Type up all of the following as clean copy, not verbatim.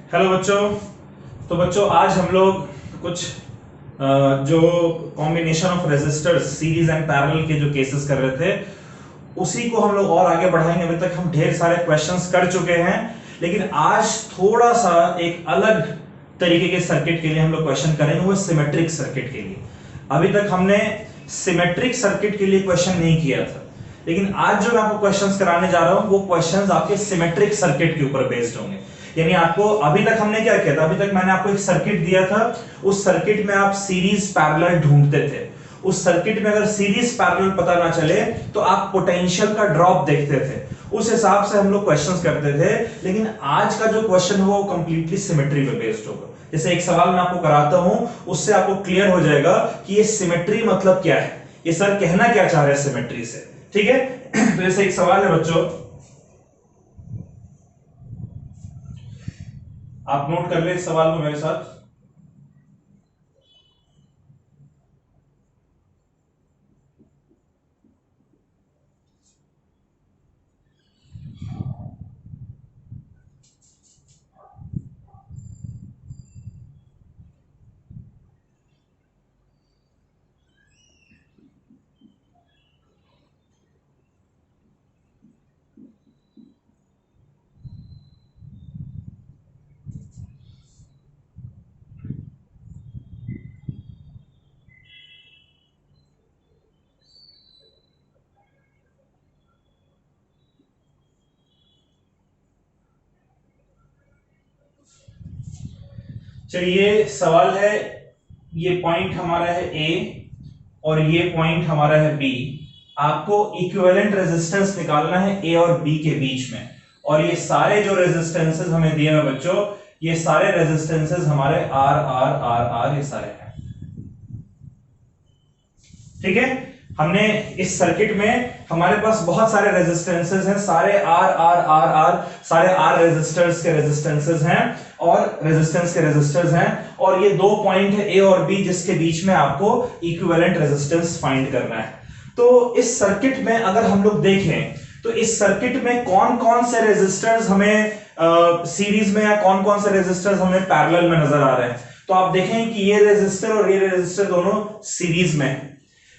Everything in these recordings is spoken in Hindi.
हेलो बच्चों। तो बच्चों आज हम लोग कुछ जो combination of resistors series and parallel के जो केसेस कर रहे थे उसी को हम लोग और आगे बढ़ाएंगे। अभी तक हम ढेर सारे क्वेश्चंस कर चुके हैं, लेकिन आज थोड़ा सा एक अलग तरीके के सर्किट के लिए हम लोग क्वेश्चन करेंगे, वो सिमेट्रिक सर्किट के लिए। अभी तक हमने सिमेट्रिक सर्किट के लिए क्वेश्चन नहीं किया था, लेकिन आज जो मैं आपको क्वेश्चंस कराने जा रहा हूं वो क्वेश्चंस आपके सिमेट्रिक सर्किट के ऊपर बेस्ड होंगे। यानी आपको अभी तक हमने क्या किया था, अभी तक मैंने आपको एक सर्किट दिया था, उस सर्किट में आप सीरीज पैरेलल ढूंढते थे। उस सर्किट में अगर सीरीज पैरेलल पता ना चले तो आप पोटेंशियल का ड्रॉप देखते थे, उस हिसाब से हम लोग क्वेश्चंस करते थे। लेकिन आज का जो क्वेश्चन है वो कंप्लीटली सिमेट्री पे बेस्ड होगा। जैसे एक सवाल मैं आपको कराता हूं, उससे आपको क्लियर हो जाएगा कि ये सिमेट्री मतलब क्या है, ये सर कहना क्या चाह रहे हैं सिमेट्री से। ठीक है, तो जैसे एक सवाल है बच्चों, आप नोट कर ले इस सवाल को मेरे साथ। चलिए सवाल है, ये पॉइंट हमारा है ए और ये पॉइंट हमारा है बी। आपको इक्विवेलेंट रेजिस्टेंस निकालना है ए और बी के बीच में, और ये सारे जो रेजिस्टेंसेस हमें दिए हैं बच्चों, ये सारे रेजिस्टेंसेस हमारे आर आर आर आर ये सारे हैं। ठीक है, हमने इस सर्किट में हमारे पास बहुत सारे रेजिस्टेंसेस हैं, सारे आर आर आर आर, सारे आर रेजिस्टर्स के रेजिस्टेंसेस हैं और रेजिस्टेंस के रेजिस्टर्स हैं, और ये दो पॉइंट है ए और बी जिसके बीच में आपको इक्विवेलेंट रेजिस्टेंस फाइंड करना है। तो इस सर्किट में अगर हम लोग देखें तो इस सर्किट में कौन कौन से रेजिस्टर्स हमें सीरीज में या कौन कौन से रेजिस्टर्स हमें पैरेलल में नजर आ रहे हैं। तो आप देखें कि ये रेजिस्टर और ये रेजिस्टर दोनों सीरीज में है,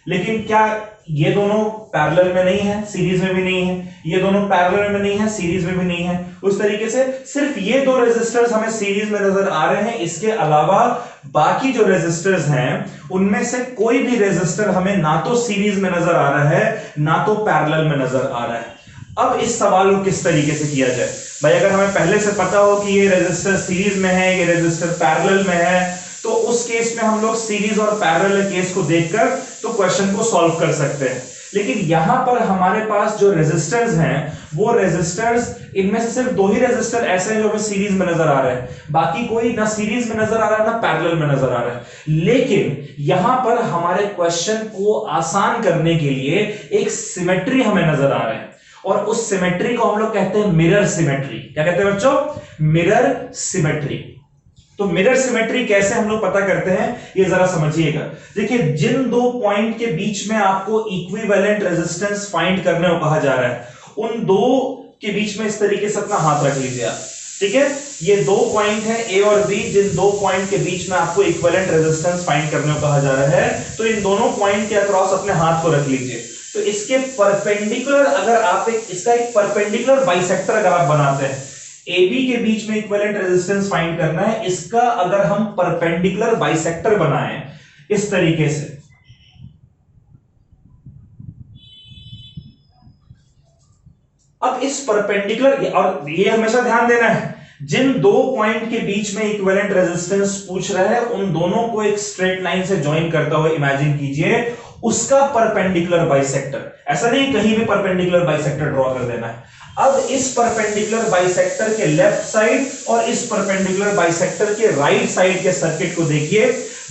लेकिन क्या ये दोनों पैरेलल में नहीं है, सीरीज में भी नहीं है, ये दोनों पैरेलल में नहीं है, सीरीज में भी नहीं है। उस तरीके से सिर्फ ये दो रेजिस्टर्स हमें सीरीज में नजर आ रहे हैं, इसके अलावा बाकी जो रेजिस्टर्स हैं उनमें से कोई भी रेजिस्टर हमें ना तो सीरीज में नजर आ रहा है ना तो पैरेलल में नजर आ रहा है। अब इस सवाल को किस तरीके से किया जाए भाई, अगर हमें पहले से पता हो कि ये रेजिस्टर सीरीज में है, ये रेजिस्टर पैरेलल में है, तो उस केस में हम लोग सीरीज और पैरेलल केस को देखकर तो क्वेश्चन को सॉल्व कर सकते हैं। लेकिन यहां पर हमारे पास जो रेजिस्टर्स हैं वो रेजिस्टर्स, इनमें से सिर्फ दो ही रेजिस्टर ऐसे हैं जो हमें सीरीज में नजर आ रहे हैं, बाकी कोई ना सीरीज में नजर आ रहा है ना पैरेलल में नजर आ रहा है। लेकिन यहां पर हमारे क्वेश्चन को आसान करने के लिए एक सिमेट्री हमें नजर आ रहा है, और उस सिमेट्री को हम लोग कहते हैं मिरर सिमेट्री। क्या कहते हैं बच्चों? Mirror symmetry. तो मिरर सिमेट्री कैसे हम लोग पता करते हैं ये जरा समझिएगा। देखिए, जिन दो पॉइंट के बीच में आपको इक्विवेलेंट रेजिस्टेंस फाइंड करने को कहा जा रहा है, उन दो के बीच में इस तरीके से अपना हाथ रख लीजिए आप। ठीक है, ये दो पॉइंट है ए और बी, जिन दो पॉइंट के बीच में आपको इक्विवेलेंट रेजिस्टेंस फाइंड करने को कहा जा रहा है, तो इन दोनों पॉइंट के अक्रॉस अपने हाथ को रख लीजिए। तो इसके परपेंडिकुलर अगर आप इसका एक परपेंडिकुलर बाइसेक्टर अगर आप बनाते हैं, AB के बीच में इक्विवेलेंट रेजिस्टेंस फाइंड करना है, इसका अगर हम परपेंडिकुलर बाइसेक्टर बनाएं इस तरीके से, अब इस परपेंडिकुलर, और ये हमेशा ध्यान देना है, जिन दो पॉइंट के बीच में इक्विवेलेंट रेजिस्टेंस पूछ रहा है उन दोनों को एक स्ट्रेट लाइन से ज्वाइन करता हुआ इमेजिन कीजिए, उसका परपेंडिकुलर बाइसेक्टर। ऐसा नहीं कहीं भी परपेंडिकुलर बाइसेक्टर ड्रॉ कर देना है। अब इस परपेंडिकुलर बाइसेक्टर के लेफ्ट साइड और इस परपेंडिकुलर बाइसेक्टर के राइट साइड के सर्किट को देखिए,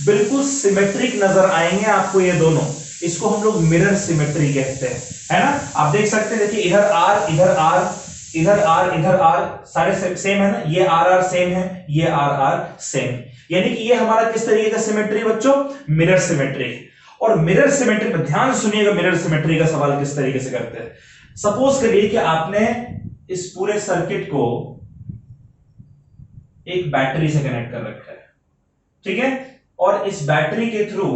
बिल्कुल सिमेट्रिक नजर आएंगे आपको ये दोनों। इसको हम लोग मिरर सिमेट्री कहते हैं, है ना। आप देख सकते हैं, देखिए इधर आर इधर आर इधर आर इधर आर, सारे सेम है ना, ये आर आर सेम है, ये आर आर सेम, यानी कि ये हमारा किस तरीके का सिमेट्री बच्चों? Mirror symmetry. और मिरर सिमेट्री में ध्यान सुनिएगा, मिरर सिमेट्री का सवाल किस तरीके से करते हैं। सपोज करिए कि आपने इस पूरे सर्किट को एक बैटरी से कनेक्ट कर रखा है, ठीक है, और इस बैटरी के थ्रू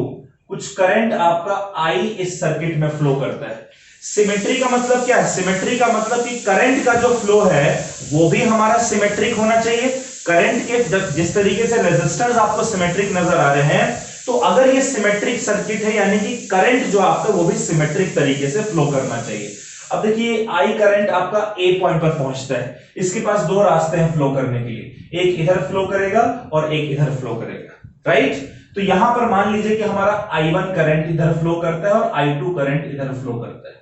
कुछ करंट आपका आई इस सर्किट में फ्लो करता है। सिमेट्री का मतलब क्या है? सिमेट्री का मतलब कि करंट का जो फ्लो है वो भी हमारा सिमेट्रिक होना चाहिए। करंट के जिस तरीके से रेजिस्टेंस आपको सिमेट्रिक नजर आ रहे हैं, तो अगर ये सिमेट्रिक सर्किट है यानी कि करंट जो आपका वो भी सिमेट्रिक तरीके से फ्लो करना चाहिए। अब देखिए आई करंट आपका ए पॉइंट पर पहुंचता है, इसके पास दो रास्ते हैं फ्लो करने के लिए, एक इधर फ्लो करेगा और एक इधर फ्लो करेगा, राइट। तो यहां पर मान लीजिए कि हमारा I1 करंट इधर फ्लो करता है और I2 करंट इधर फ्लो करता है।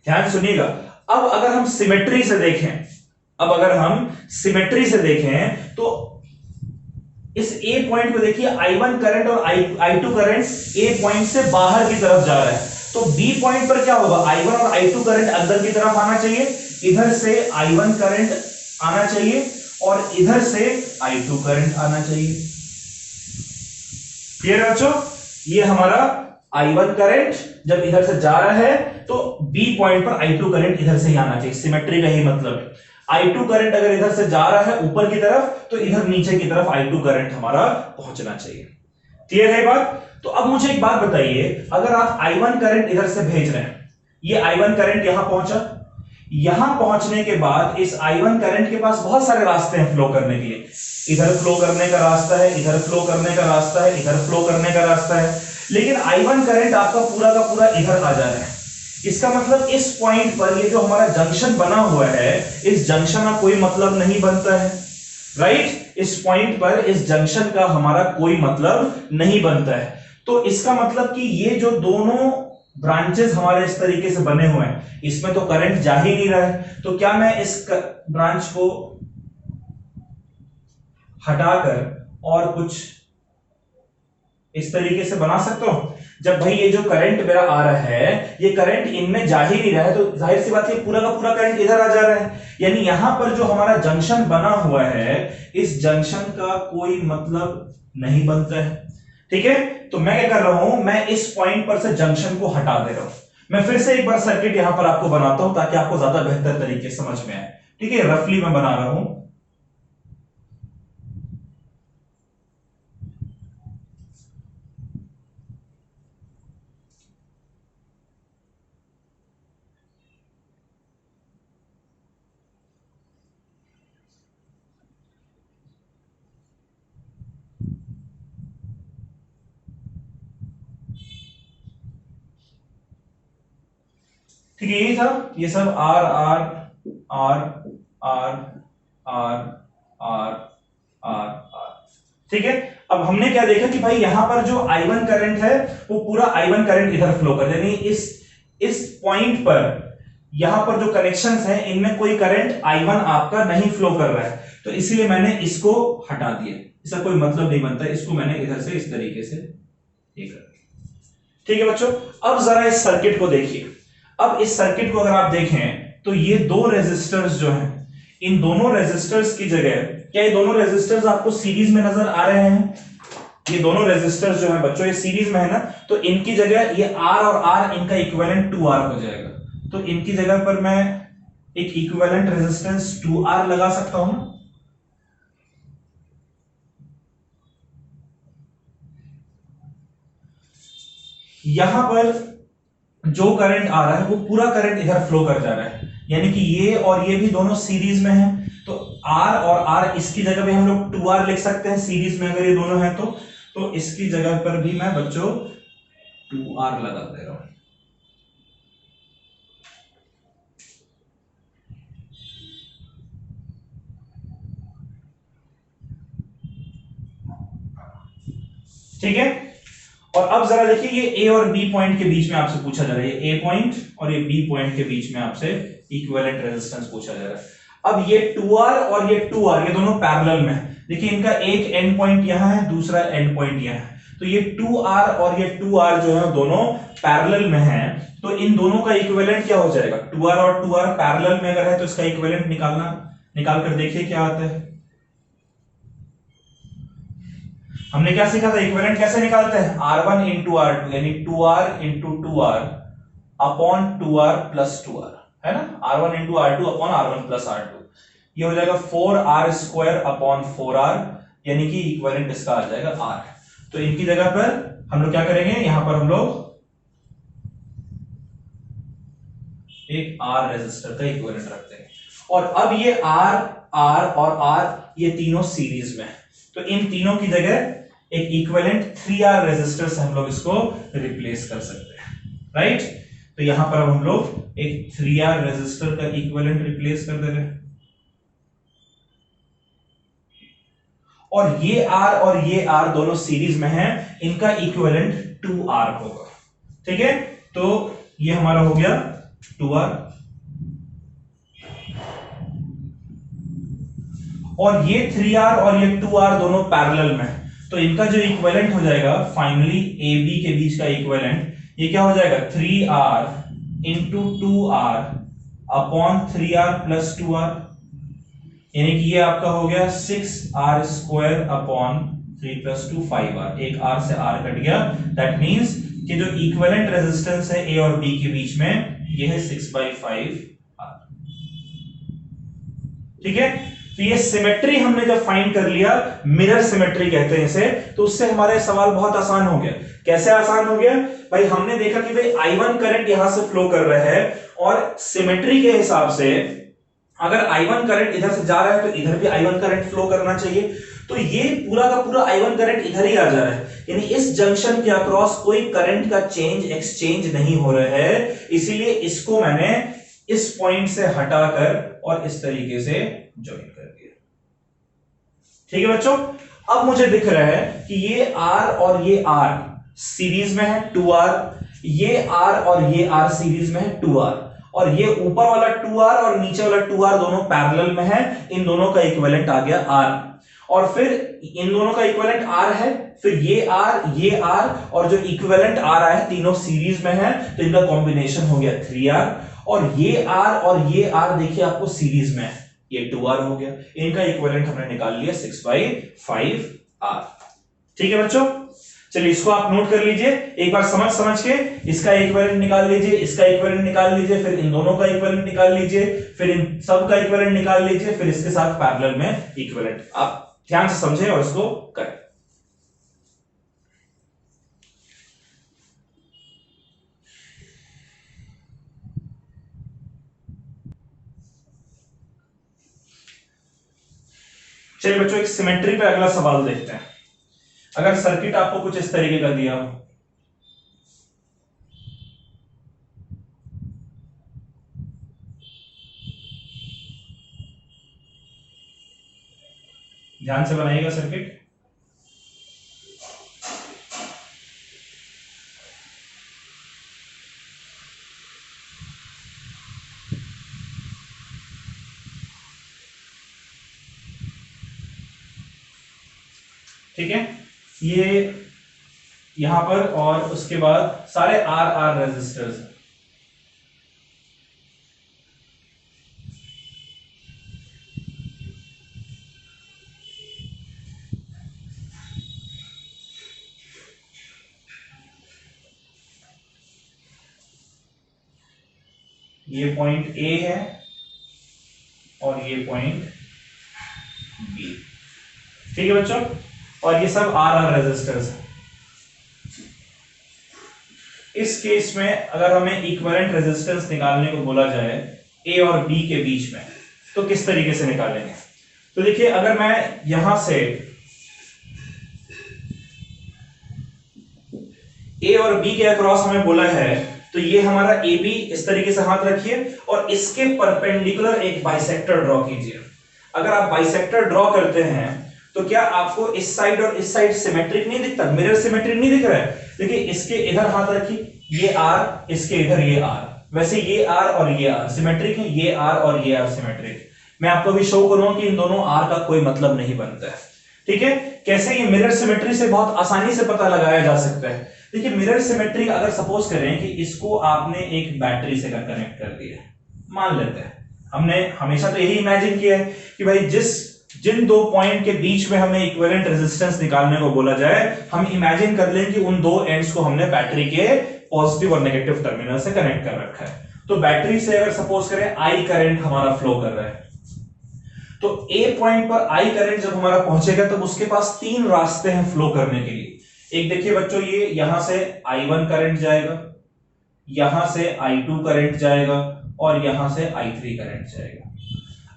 ध्यान सुनिएगा। अब अगर हम सिमेट्री से देखें, अब अगर हम सिमेट्री से देखें तो इस ए पॉइंट को देखिए, I1 करंट और I2 करंट ए पॉइंट से बाहर की तरफ जा रहा है, तो बी पॉइंट पर क्या होगा? I1 और I2 करंट अंदर की तरफ आना चाहिए, इधर से I1 करंट आना चाहिए और इधर से I2 करंट आना चाहिए। क्लियर बच्चों? ये हमारा I1 करंट जब इधर से जा रहा है तो बी पॉइंट पर I2 करंट इधर से ही आना चाहिए। सिमेट्री का ही मतलब है। I2 करंट अगर इधर से जा रहा है ऊपर की तरफ, तो इधर नीचे की तरफ I2 करंट हमारा पहुंचना चाहिए। क्लियर है बात? तो अब मुझे एक बात बताइए, अगर आप I1 करंट इधर से भेज रहे हैं, ये I1 करंट यहां पहुंचा, यहां पहुंचने के बाद इस I1 करंट के पास बहुत सारे रास्ते हैं फ्लो करने के लिए। इधर फ्लो करने का रास्ता है, इधर फ्लो करने का रास्ता है, इधर फ्लो करने का रास्ता है, लेकिन I1 करंट आपका पूरा का पूरा इधर आ जा रहा है। इसका मतलब इस पॉइंट पर ये जो हमारा जंक्शन बना हुआ है, इस जंक्शन का कोई मतलब नहीं बनता है, राइट। इस पॉइंट पर इस जंक्शन का हमारा कोई मतलब नहीं बनता है। तो इसका मतलब कि ये जो दोनों ब्रांचेस हमारे इस तरीके से बने हुए हैं, इसमें तो करंट जा ही नहीं रहा है। तो क्या मैं इस ब्रांच को हटाकर और कुछ इस तरीके से बना सकता हूं? जब भाई ये जो करंट मेरा आ रहा है, ये करंट इनमें जा ही नहीं रहा है, तो जाहिर सी बात है पूरा का पूरा करंट इधर आ जा रहा है, यानी यहां पर जो हमारा जंक्शन बना हुआ है, इस जंक्शन का कोई मतलब नहीं बनता है, ठीक है। तो मैं क्या कर रहा हूं, मैं इस पॉइंट पर से जंक्शन को हटा दे रहा हूं। मैं फिर से एक बार सर्किट यहां पर आपको बनाता हूं ताकि आपको ज्यादा बेहतर तरीके से समझ में आए, ठीक है। रफली मैं बना रहा हूं। ठीक है, यही था, ये सब R R R R R R R R, ठीक है। अब हमने क्या देखा कि भाई यहां पर जो I1 करंट है वो पूरा I1 करंट इधर फ्लो कर, यानी इस पॉइंट पर यहां पर जो कनेक्शंस हैं इनमें कोई करंट I1 आपका नहीं फ्लो कर रहा है, तो इसीलिए मैंने इसको हटा दिया, इसका कोई मतलब नहीं बनता, इसको मैंने इधर से इस तरीके से ये कर दिया, ठीक है बच्चों। अब जरा इस सर्किट को देखिए। अब इस सर्किट को अगर आप देखें तो ये दो रेजिस्टर्स जो हैं, इन दोनों रेजिस्टर्स की जगह, क्या ये दोनों रेजिस्टर्स आपको सीरीज में नजर आ रहे हैं? ये दोनों रेजिस्टर्स जो हैं बच्चों ये सीरीज में है ना, तो इनकी जगह ये R और R इनका इक्विवेलेंट 2R हो जाएगा। तो इनकी जगह पर मैं एक इक्विवेलेंट रेजिस्टेंस 2R लगा सकता हूं। यहां पर जो करंट आ रहा है वो पूरा करंट इधर फ्लो कर जा रहा है, यानी कि ये और ये भी दोनों सीरीज में है, तो R और R इसकी जगह पे हम लोग 2R लिख सकते हैं, सीरीज में अगर ये दोनों है तो इसकी जगह पर भी मैं बच्चों 2R लगा दे रहा हूं। ठीक है। और अब जरा देखिए, ये ए और बी पॉइंट के बीच में आपसे पूछा जा रहा है, ये ए पॉइंट और ये बी पॉइंट के बीच में आपसे इक्विवेलेंट रेजिस्टेंस पूछा जा रहा है। अब ये 2R और ये 2R ये दोनों पैरेलल में है, देखिए इनका एक एंड पॉइंट यहां है, दूसरा एंड पॉइंट यहां है, तो ये 2R और ये 2R जो है दोनों पैरेलल में है, तो इन दोनों का इक्विवेलेंट क्या हो जाएगा? 2R और 2R पैरेलल में अगर है तो इसका इक्विवेलेंट निकाल कर देखिए क्या आता है। हमने क्या सीखा था, इक्विवेलेंट कैसे निकालते हैं? R1 इंटू R2 यानी 2R into 2R upon 2R plus 2R, है ना, R1 into R2 upon R1 plus R2। ये हो जाएगा 4r² अपॉन 4r, यानी कि इक्विवेलेंट इसका आ जाएगा r। तो इनकी जगह पर हम लोग क्या करेंगे, यहां पर हम लोग एक R रेजिस्टर का इक्विवेलेंट रखते हैं। और अब ये R, R और R ये तीनों सीरीज में है, तो इन तीनों की जगह एक इक्विवेलेंट 3R रेजिस्टर से हम लोग इसको रिप्लेस कर सकते हैं, राइट। तो यहां पर अब हम लोग एक 3R रेजिस्टर का इक्विवेलेंट रिप्लेस कर दे रहे हैं, और ये R और ये R दोनों सीरीज में हैं, इनका इक्विवेलेंट 2R होगा, ठीक है। तो ये हमारा हो गया 2R, और ये 3R और ये 2R दोनों पैरेलल में, तो इनका जो इक्विवेलेंट हो जाएगा फाइनली AB के बीच का इक्विवेलेंट, ये क्या हो जाएगा 3R into 2R upon 3R plus 2R, यानी कि ये आपका हो गया 6R² अपॉन 3 प्लस 2 5R, एक R से R कट गया। दैट मींस कि जो इक्विवेलेंट रेजिस्टेंस है A और B के बीच में ये है 6/5R, ठीक है। तो ये सिमेट्री हमने जब फाइंड कर लिया, मिरर सिमेट्री कहते हैं इसे, तो उससे हमारे सवाल बहुत आसान हो गया। कैसे आसान हो गया भाई, हमने देखा कि भाई I1 करंट यहां से फ्लो कर रहा है, और सिमेट्री के हिसाब से अगर I1 करंट इधर से जा रहा है तो इधर भी I1 करंट फ्लो करना चाहिए। तो ये पूरा का पूरा I1 करंट इधर ही आ जा रहा है, यानी इस जंक्शन के अक्रॉस कोई करंट का चेंज एक्सचेंज नहीं हो रहा है, इसीलिए इसको मैंने इस पॉइंट से हटाकर और इस तरीके से ज्वाइन कर दिया, ठीक है बच्चों। अब मुझे दिख रहा है कि ये R और ये R सीरीज में है 2R, ये R और ये R सीरीज में है 2R, और ये ऊपर वाला 2R और नीचे वाला 2R दोनों पैरेलल में है, इन दोनों का इक्विवेलेंट आ गया R, और फिर इन दोनों का इक्विवेलेंट R है, फिर ये R और जो इक्विवेलेंट आ रहा है तीनों सीरीज में है, तो इनका कॉम्बिनेशन हो गया 3R, और ये R और ये R देखिए आपको सीरीज में है, ये 2R हो गया, इनका इक्विवेलेंट हमने निकाल लिया 6/5R, ठीक है बच्चों। चलिए इसको आप नोट कर लीजिए एक बार, समझ के इसका इक्विवेलेंट निकाल लीजिए, इसका इक्विवेलेंट निकाल लीजिए, फिर इन दोनों का इक्विवेलेंट निकाल लीजिए, फिर इन सब का इक्विवेलेंट निकाल लीजिए, फिर इसके साथ पैरेलल में इक्विवेलेंट। आप ध्यान से समझें और इसको करें। चलिए बच्चों एक सिमेट्री पे अगला सवाल देखते हैं। अगर सर्किट आपको कुछ इस तरीके का दिया हो, ध्यान से बनाइएगा सर्किट। ठीक है, ये यहां पर, और उसके बाद सारे R रेजिस्टर्स, ये पॉइंट A है और ये पॉइंट B, ठीक है बच्चों, और ये सब R रेजिस्टर्स है। इस केस में अगर हमें इक्विवेलेंट रेजिस्टेंस निकालने को बोला जाए A और B के बीच में, तो किस तरीके से निकालेंगे। तो देखिए अगर मैं यहां से A और B के अक्रॉस हमें बोला है, तो ये हमारा AB इस तरीके से हाथ रखिए और इसके परपेंडिकुलर एक बाइसेक्टर ड्रॉ कीजिए। अगर आप बाइसेक्टर ड्रॉ करते हैं तो क्या आपको इस साइड और इस साइड सिमेट्रिक नहीं दिखता, मिरर सिमेट्रिक नहीं दिख रहा है। देखिए इसके इधर हाथ रखिए, ये R, इसके इधर ये R, वैसे ये R और ये R सिमेट्रिक है, ये R और ये R सिमेट्रिक। मैं आपको भी शो करूंगा कि इन दोनों R का कोई मतलब नहीं बनता है, ठीक है। कैसे ये मिरर सिमेट्री से बहुत आसानी से पता लगाया जा सकता है। देखिए मिरर सिमेट्री अगर सपोज करें कि इसको आपने एक बैटरी से कनेक्ट कर दिया, मान लेते हैं, हमने हमेशा तो यही इमेजिन किया है कि भाई जिन दो पॉइंट के बीच में हमें इक्विवेलेंट रेजिस्टेंस निकालने को बोला जाए, हम इमेजिन कर लें कि उन दो एंड्स को हमने बैटरी के पॉजिटिव और नेगेटिव टर्मिनल से कनेक्ट कर रखा है। तो बैटरी से अगर सपोज करें I करंट हमारा फ्लो कर रहा है, तो ए पॉइंट पर आई करंट जब हमारा पहुंचेगा तब उसके पास तीन रास्ते हैं फ्लो करने के लिए। एक देखिए बच्चों, ये यहां से I1 करंट जाएगा, यहां से I2 करंट जाएगा और यहां से I3 करंट जाएगा।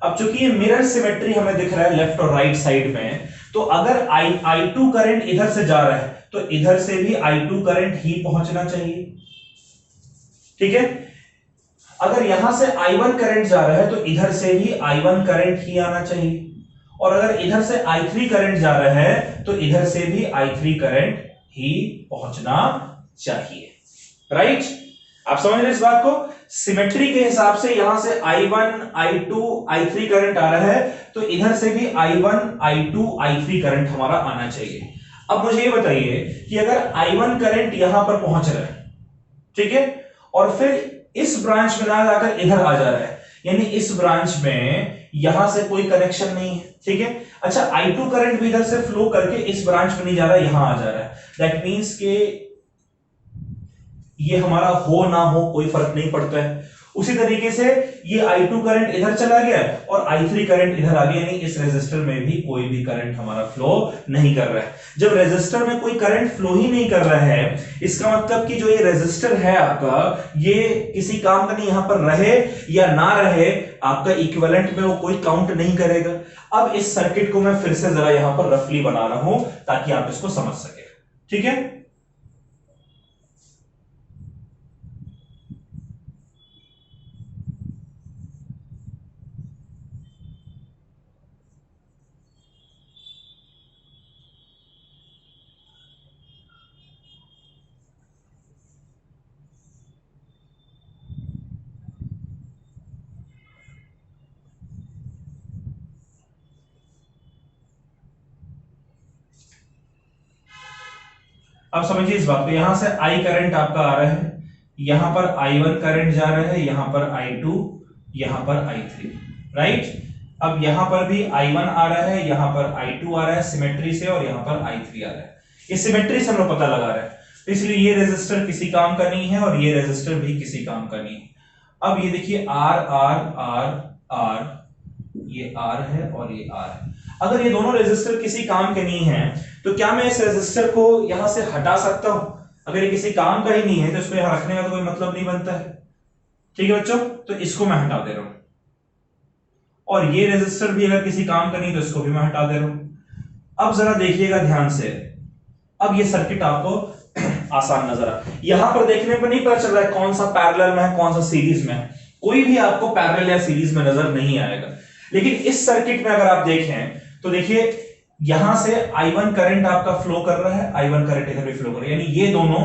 अब चूंकि ये मिरर सिमेट्री हमें दिख रहा है लेफ्ट और राइट साइड में, तो अगर I2 करंट इधर से जा रहा है तो इधर से भी I2 करंट ही पहुंचना चाहिए, ठीक है। अगर यहां से I1 करंट जा रहा है तो इधर से भी I1 करंट ही आना चाहिए, और अगर इधर से I3 करंट जा रहा है तो इधर से भी I3 करंट ही पहुंचना चाहिए, राइट। आप समझ रहे इस बात को? सिमेट्री के हिसाब से यहां से I1, I2, I3 करंट आ रहा है तो इधर से भी I1, I2, I3 करंट हमारा आना चाहिए। अब मुझे ये बताइए कि अगर I1 करंट यहां पर पहुंच रहा है, ठीक है, और फिर इस ब्रांच में ना जाकर इधर आ जा रहा है, यानी इस ब्रांच में यहां से कोई कनेक्शन नहीं है, ठीक है। अच्छा, I2 करंट भी इधर से फ्लो करके इस ब्रांच में नहीं जा रहा है, यहां आ जा रहा है। दैट मींस के ये हमारा हो ना हो कोई फर्क नहीं पड़ता है। उसी तरीके से ये I2 करंट इधर चला गया और I3 करंट इधर आ गया, यानी इस रेजिस्टर में भी कोई भी करंट हमारा फ्लो नहीं कर रहा है। जब रेजिस्टर में कोई करंट फ्लो ही नहीं कर रहा है, इसका मतलब कि जो ये रेजिस्टर है आपका, ये किसी काम का नहीं, यहां पर रहे या ना रहे आपका इक्विवेलेंट में वो कोई काउंट नहीं करेगा। अब इस सर्किट को मैं फिर से जरा यहां पर रफली बना रहा हूं ताकि आप इसको समझ सके, ठीक है। अब समझिए इस बात को, यहां से I करंट आपका आ रहा है, यहां पर I1 करंट जा रहा है, यहां पर I2, यहां पर I3, राइट। अब यहां पर भी I1 आ रहा है, यहां पर I2 आ रहा है सिमेट्री से, और यहां पर I3 आ रहा है। ये सिमेट्री से हम लोग पता लगा रहे हैं, तो इसलिए ये रेजिस्टर किसी काम का नहीं है और ये रेजिस्टर भी किसी काम का नहीं है। अब ये देखिए R R R R, ये R है और ये R है। अगर ये दोनों रेजिस्टर किसी काम के नहीं है तो क्या मैं इस रेजिस्टर को यहां से हटा सकता हूं? अगर ये किसी काम का ही नहीं है तो इसको यहां रखने का तो कोई मतलब नहीं बनता है, ठीक है बच्चों। तो इसको मैं हटा दे रहा हूं, और ये रेजिस्टर भी अगर किसी काम का नहीं तो इसको भी मैं हटा दे रहा हूं। अब जरा देखिएगा ध्यान से, अब ये सर्किट आपको आसान नजर आ, यहां पर देखने पर नहीं पता चल रहा है कौन सा पैरेलल में है कौन सा सीरीज में है, कोई भी आपको पैरेलल या सीरीज में नजर नहीं आएगा। लेकिन इस सर्किट में अगर आप देखें तो देखिए यहां से I1 करंट आपका फ्लो कर रहा है, I1 करंट इधर भी फ्लो कर रहा है, यानी ये दोनों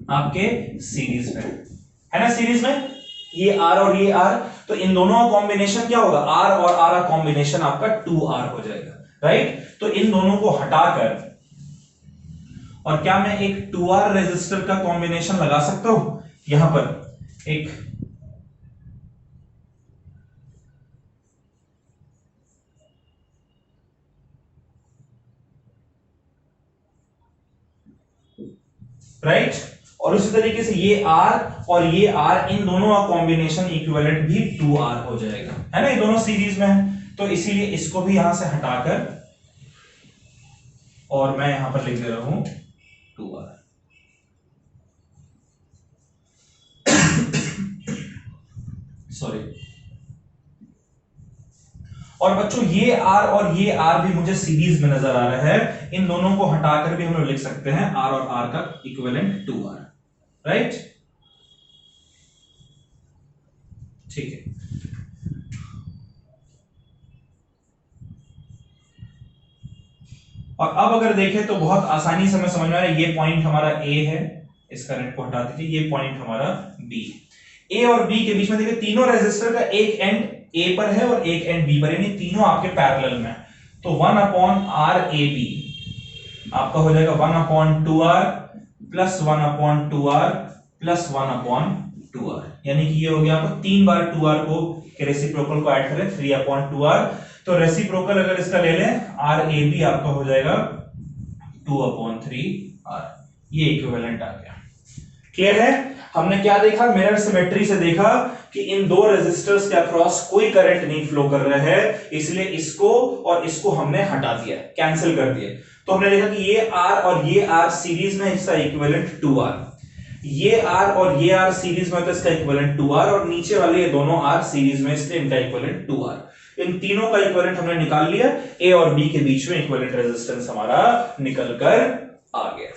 आपके सीरीज में है ना, सीरीज में ये R और ये R, तो इन दोनों का कॉम्बिनेशन क्या होगा, R और R का कॉम्बिनेशन आपका 2R हो जाएगा, राइट। तो इन दोनों को हटाकर, और क्या मैं एक 2R रेजिस्टर का कॉम्बिनेशन लगा सकता हूं यहां पर एक, राइट। और उसी तरीके से ये R और ये R, इन दोनों का कॉम्बिनेशन इक्विवेलेंट भी 2R हो जाएगा, है ना, ये दोनों सीरीज में है। तो इसीलिए इसको भी यहां से हटाकर और मैं यहां पर लिख दे रहा हूं 2R। सॉरी। और बच्चों ये R और ये R भी मुझे सीरीज में नजर आ रहा है, इन दोनों को हटाकर भी हम लोग लिख सकते हैं R और R का इक्विवेलेंट 2R, राइट, ठीक है। और अब अगर देखें तो बहुत आसानी से हमें समझ में आ रहा है, ये पॉइंट हमारा A है, इस करंट को हटा दीजिए, ये पॉइंट हमारा B है। A और B के बीच में देखिए तीनों रेजिस्टर का एक एंड A पर है और एक एंड B पर, यानी तीनों आपके पैरेलल में, तो 1/RAB आपका हो जाएगा 1/2R plus 1/2R plus 1/2R, यानी कि ये हो गया आपको 3 बार 2R को के रेसिप्रोकल को ऐड करें 3/2R, तो रेसिप्रोकल अगर इसका ले लें RAB आपका हो जाएगा 2/3R, ये इक्विवेलेंट आ गया। क्लियर है? हमने क्या देखा, मिरर सिमेट्री से देखा कि इन दो रेजिस्टर्स के अक्रॉस कोई करंट नहीं फ्लो कर रहा है, इसलिए इसको और इसको हमने हटा दिया, कैंसिल कर दिया। तो हमने देखा कि ये R और ये R सीरीज में, इसका इक्विवेलेंट 2R, ये R और ये R सीरीज में, तो इसका इक्विवेलेंट 2R, और नीचे वाले ये दोनों R सीरीज में, इसलिए इनका इक्विवेलेंट 2R। इन तीनों का इक्विवेलेंट हमने निकाल लिया, A और B के बीच में इक्विवेलेंट रेजिस्टेंस हमारा निकल कर आ गया।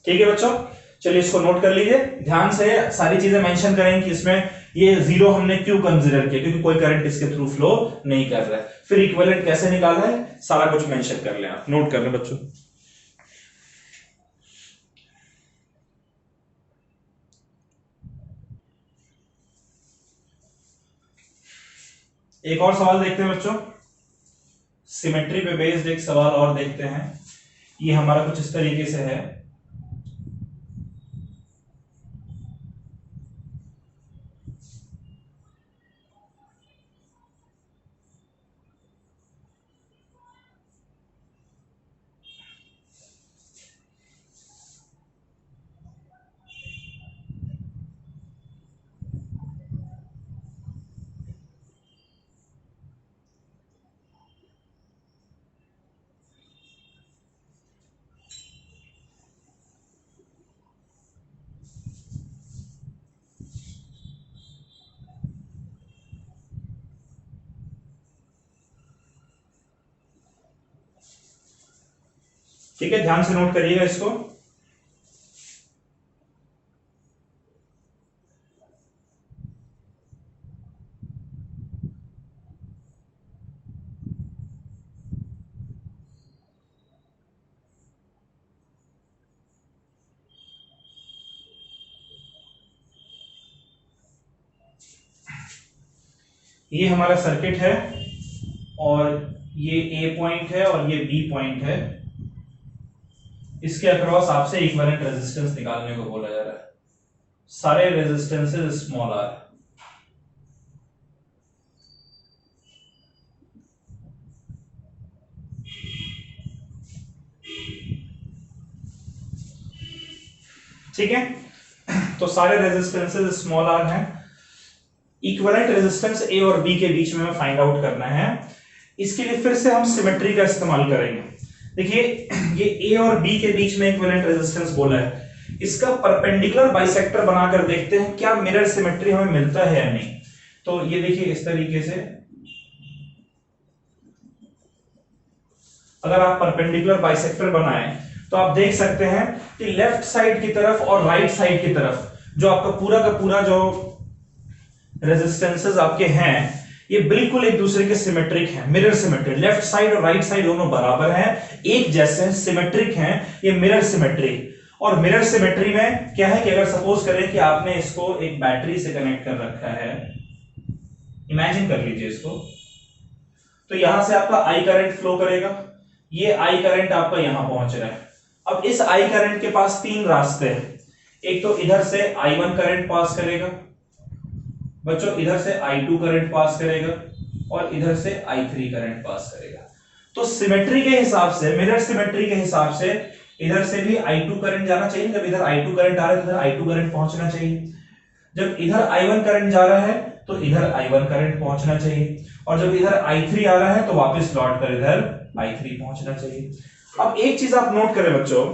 ठीक है बच्चों, चलिए इसको नोट कर लीजिए, ध्यान से सारी चीजें मेंशन करें कि इसमें ये जीरो हमने क्यों कंसीडर किया, क्योंकि कोई करंट इसके थ्रू फ्लो नहीं कर रहा है। फिर इक्विवेलेंट कैसे निकालना है सारा कुछ मेंशन कर लें, आप नोट कर लें बच्चों। एक और सवाल देखते हैं बच्चों, सिमेट्री पे बेस्ड एक सवाल और देखते हैं। ये हमारा कुछ इस तरीके से है। ठीक है, ध्यान से नोट करिएगा इसको। ये हमारा सर्किट है और ये A पॉइंट है और ये B पॉइंट है। इसके अक्रॉस आपसे इक्विवेलेंट रेजिस्टेंस निकालने को बोला जा रहा है। सारे रेजिस्टेंसेस स्मॉल आर। ठीक है, तो सारे रेजिस्टेंसेस स्मॉल आर हैं। इक्विवेलेंट रेजिस्टेंस ए और बी के बीच में फाइंड आउट करना है। इसके लिए फिर से हम सिमेट्री का इस्तेमाल करेंगे। देखिए, ये ए और बी के बीच में इक्विवेलेंट रेजिस्टेंस बोला है, इसका परपेंडिकुलर बाइसेक्टर बनाकर देखते हैं क्या मिरर सिमेट्री हमें मिलता है या नहीं। तो ये देखिए इस तरीके से, अगर आप परपेंडिकुलर बाइसेक्टर बनाएं तो आप देख सकते हैं कि लेफ्ट साइड की तरफ और राइट साइड की तरफ जो आपका पूरा का पूरा जो रेजिस्टेंसेस आपके हैं, ये बिल्कुल एक दूसरे के सिमेट्रिक हैं, मिरर सिमेट्री। लेफ्ट साइड और राइट साइड दोनों बराबर हैं, एक जैसे सिमेट्रिक हैं, ये मिरर सिमेट्री। और मिरर सिमेट्री में क्या है कि अगर सपोज करें कि आपने इसको एक बैटरी से कनेक्ट कर रखा है, इमेजिन कर लीजिए इसको, तो यहां से आपका आई करंट फ्लो करेगा, ये आई करंट आपका यहां पहुंच रहा है। अब इस आई करंट के पास तीन रास्ते हैं, एक तो इधर से I1 करंट पास करेगा बच्चों, इधर से I2 करंट पास करेगा और इधर से I3 करंट पास करेगा। तो सिमेट्री के हिसाब से, मिरर सिमेट्री के हिसाब से इधर से भी I2 करंट जाना चाहिए। जब इधर I2 करंट आ रहा है तो इधर I2 करंट पहुंचना चाहिए। जब इधर I1 करंट जा रहा है तो इधर I1 करंट पहुंचना चाहिए, और जब इधर I3 आ रहा है तो वापस लौट कर इधर I3 पहुंचना चाहिए। अब एक चीज आप नोट करें बच्चों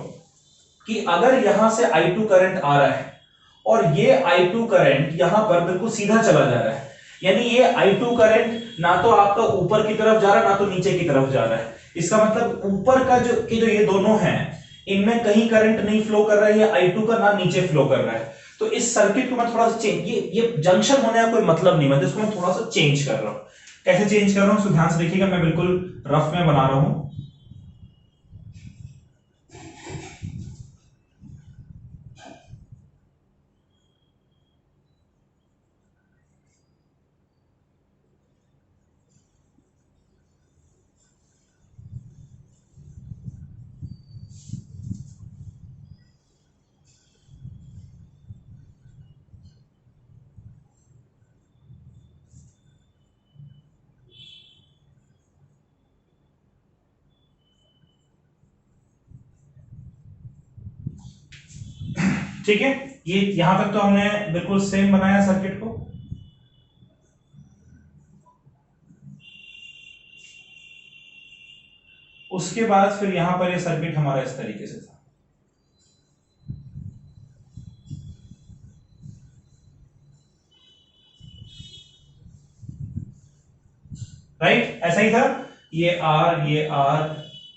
कि अगर यहां से I2 करंट आ रहा है और ये I2 करंट यहां पर बिल्कुल सीधा चला जा रहा है, यानी ये I2 करंट ना तो आपका ऊपर की तरफ जा रहा है ना तो नीचे की तरफ जा रहा है। इसका मतलब ऊपर का जो ये दोनों हैं, इनमें कहीं करंट नहीं फ्लो कर रहा है, ये I2 का ना नीचे फ्लो कर रहा है। तो इस सर्किट को मैं थोड़ा सा चेंज, ये जंक्शन होने का कोई मतलब नहीं, मतलब इसको मैं थोड़ा सा चेंज कर रहा हूं। कैसे चेंज कर रहा हूं, तो ध्यान से देखिएगा, मैं बिल्कुल रफ में बना रहा हूं। ठीक है, ये यहां तक तो हमने बिल्कुल सेम बनाया सर्किट को। उसके बाद फिर यहां पर ये सर्किट हमारा इस तरीके से था, राइट, ऐसा ही था, ये आर, ये आर,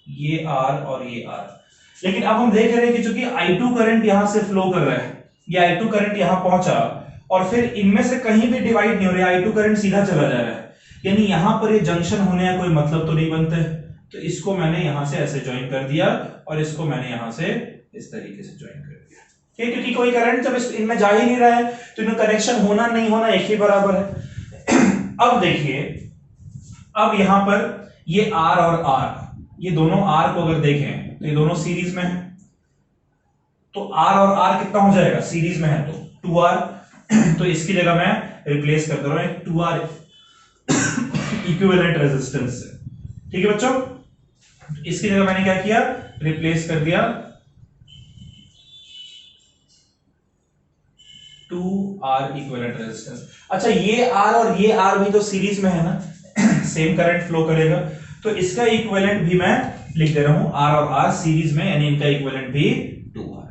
ये आर और ये आर। लेकिन अब हम देख रहे हैं कि चूंकि I2 करंट यहां से फ्लो कर रहा है, ये I2 करंट यहां पहुंचा और फिर इनमें से कहीं भी डिवाइड नहीं हो रहा है, I2 करंट सीधा चला जा रहा है, यानी यहां पर ये जंक्शन होने का कोई मतलब तो नहीं बनता है। तो इसको मैंने यहां से ऐसे ज्वाइन कर दिया और इसको मैंने यहां से इस तरीके से ज्वाइन कर दिया, ठीक है, क्योंकि कोई करंट जब इनमें जा ही नहीं रहा है तो इनमें कनेक्शन होना नहीं होना एक ही बराबर है। अब देखिए, अब यहां पर ये R और R, ये दोनों R को अगर देखें तो ये दोनों सीरीज में है, तो R और R कितना हो जाएगा, सीरीज में है तो 2R। तो इसकी जगह मैं रिप्लेस कर दे रहा हूं एक 2R इक्विवेलेंट रेजिस्टेंस से, ठीक है बच्चों। इसकी जगह मैंने क्या किया, रिप्लेस कर दिया 2R इक्विवेलेंट रेजिस्टेंस। अच्छा, ये R और ये R भी तो सीरीज में है ना, सेम करंट फ्लो करेगा, तो इसका इक्विवेलेंट भी मैं लिख दे रहा हूं R और R सीरीज में, यानी इनका इक्विवेलेंट भी 2R।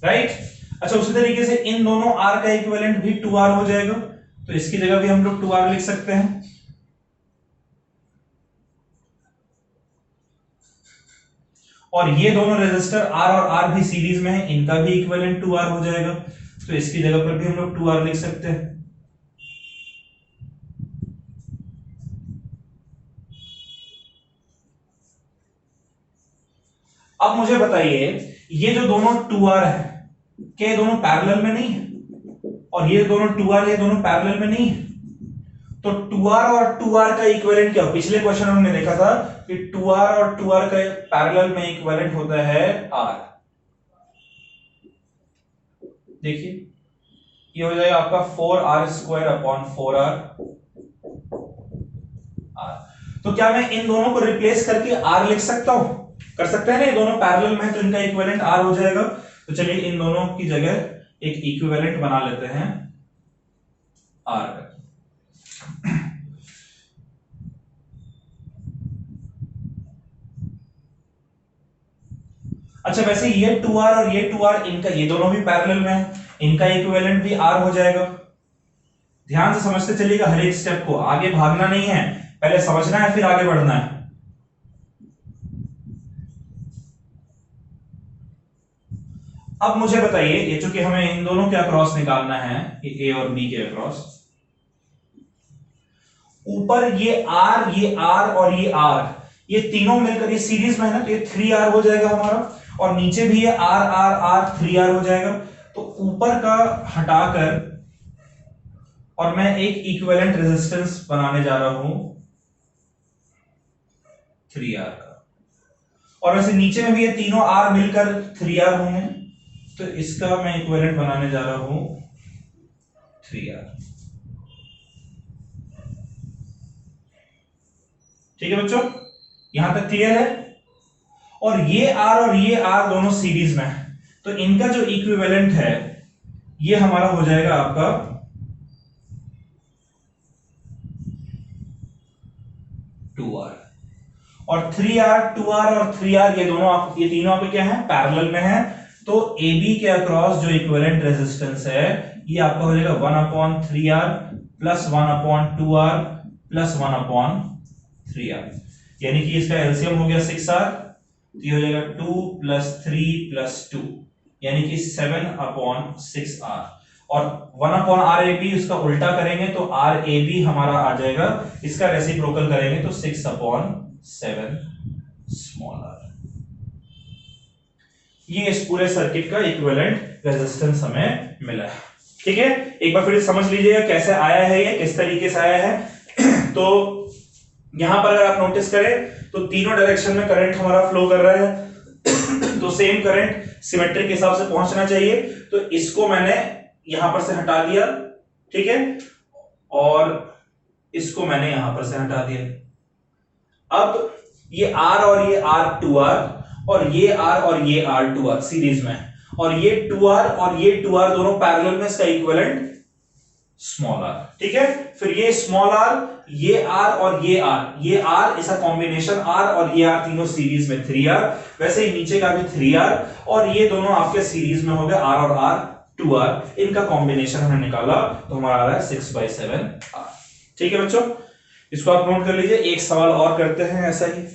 राइट। अच्छा, उसी तरीके से इन दोनों R का इक्विवेलेंट भी 2R हो जाएगा, तो इसकी जगह भी हम लोग 2R लिख सकते हैं। और ये दोनों रेजिस्टर R और R भी सीरीज में है, इनका भी इक्विवेलेंट 2R हो जाएगा, तो इसकी जगह पर भी हम लोग 2R लिख सकते हैं। अब मुझे बताइए, ये जो दोनों 2R है, क्या ये दोनों पैरेलल में नहीं है? और ये दोनों 2R, ये दोनों पैरेलल में नहीं है, तो 2R और 2R का इक्विवेलेंट क्या हो? पिछले क्वेश्चन में हमने देखा था कि 2R और 2R का पैरेलल में इक्विवेलेंट होता है R। देखिए, ये हो जाएगा आपका 4R² अपॉन 4R। तो क्या मैं इन दोनों को रिप्लेस करके R लिख सकता हूं? कर सकते हैं ना, ये दोनों पैरेलल में है तो इनका इक्विवेलेंट R हो जाएगा। तो चलिए इन दोनों की जगह एक इक्विवेलेंट बना लेते हैं R का। अच्छा, वैसे ये 2R और ये 2R, इनका, ये दोनों भी पैरेलल में है, इनका इक्विवेलेंट भी R हो जाएगा। ध्यान से समझते चलिएगा हर एक स्टेप को, आगे भागना नहीं है, पहले समझना है फिर आगे बढ़ना है। अब मुझे बताइए, ये चूंकि हमें इन दोनों के अक्रॉस निकालना है, ये A और B के अक्रॉस, ऊपर ये R और ये R, ये तीनों मिलकर ये सीरीज में है ना, तो ये 3R हो जाएगा हमारा, और नीचे भी ये R 3R हो जाएगा। तो ऊपर का हटाकर और मैं एक इक्विवेलेंट रेजिस्टेंस बनाने जा रहा हूं 3R का, और वैसे नीचे में भी ये तीनों R मिलकर 3R होंगे, तो इसका मैं इक्विवेलेंट बनाने जा रहा हूं 3R। ठीक है बच्चों, यहां तक क्लियर है? और ये R दोनों सीरीज में है, तो इनका जो इक्विवेलेंट है ये हमारा हो जाएगा आपका 2R। और 3R, 2R और 3R, ये तीनों आपके क्या है, पैरेलल में है, तो AB के अक्रॉस जो इक्विवेलेंट रेजिस्टेंस है ये आपका हो जाएगा 1/3R plus 1/2R plus 1/3R, यानी कि इसका एलसीएम हो गया 6R, तो ये हो जाएगा 2 + 3 + 2, यानी कि 7/6R। और 1/RAB उसका उल्टा करेंगे तो RAB हमारा आ जाएगा, इसका रेसिप्रोकल करेंगे तो 6/7 स्मॉल r। ये इस पूरे सर्किट का इक्विवेलेंट रेजिस्टेंस हमें मिला है। ठीक है, एक बार फिर समझ लीजिएगा कैसे आया है, ये किस तरीके से आया है। तो यहां पर अगर आप नोटिस करें तो तीनों डायरेक्शन में करंट हमारा फ्लो कर रहा है, तो सेम करंट सिमेट्रिक के हिसाब से पहुंचना चाहिए, तो इसको मैंने यहां पर से हटा दिया, ठीक है, और इसको मैंने यहां पर से हटा दिया। अब ये R और ये R 2R और ये आर और ये आर 2R सीरीज में, और ये 2R और ये 2R दोनों पैरेलल में, इसका इक्विवेलेंट स्मॉल आर। ठीक है, फिर ये स्मॉल आर, ये आर और ये आर इसका कॉम्बिनेशन आर और ये आर तीनों सीरीज में 3R, वैसे ही नीचे का भी 3R, और ये दोनों आपके सीरीज में हो गए आर और आर 2R, इनका कॉम्बिनेशन हमने निकाला तो हमारा आ रहा है 6/7R। ठीक है बच्चों, इसको आप नोट कर लीजिए। एक सवाल और करते हैं ऐसा ही।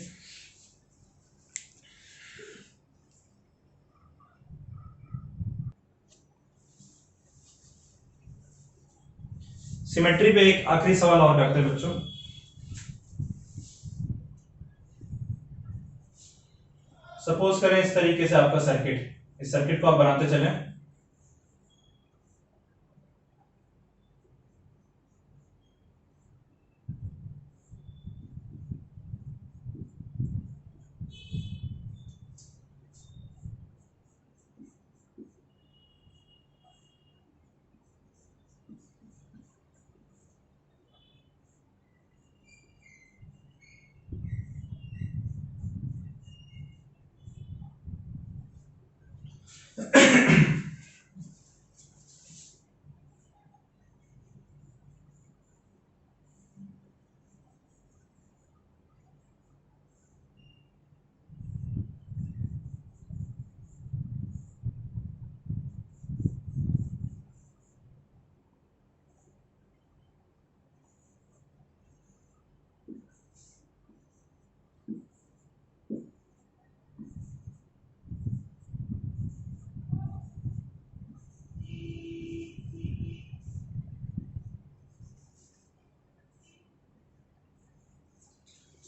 सिमेट्री पे एक आखिरी सवाल और करते हैं बच्चों। सपोज करें इस तरीके से आपका सर्किट, इस सर्किट को आप बनाते चलें।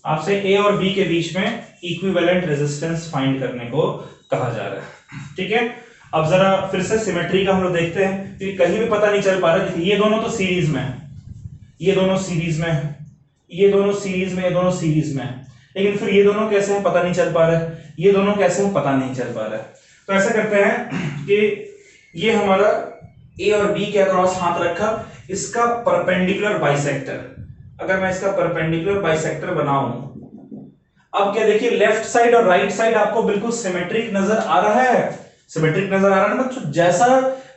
आपसे ए और बी के बीच में इक्विवेलेंट रेजिस्टेंस फाइंड करने को कहा जा रहा है। ठीक है, अब जरा फिर से सिमेट्री का हम लोग देखते हैं, क्योंकि कहीं भी पता नहीं चल पा रहा है। ये दोनों तो सीरीज में है, ये दोनों सीरीज में है, ये दोनों सीरीज में, ये दोनों सीरीज में है, लेकिन फिर ये दोनों कैसे हैं पता नहीं चल पा रहा है, ये दोनों कैसे हैं पता नहीं चल पा रहा है। तो ऐसा करते हैं कि ये हमारा ए और बी के अक्रॉस हाथ रखा, इसका परपेंडिकुलर बाइसेक्टर, अगर मैं इसका परपेंडिकुलर बाइसेक्टर बनाऊं, अब क्या देखिए लेफ्ट साइड और राइट साइड आपको बिल्कुल सिमेट्रिक नजर आ रहा है, सिमेट्रिक नजर आ रहा है ना बच्चों, जैसा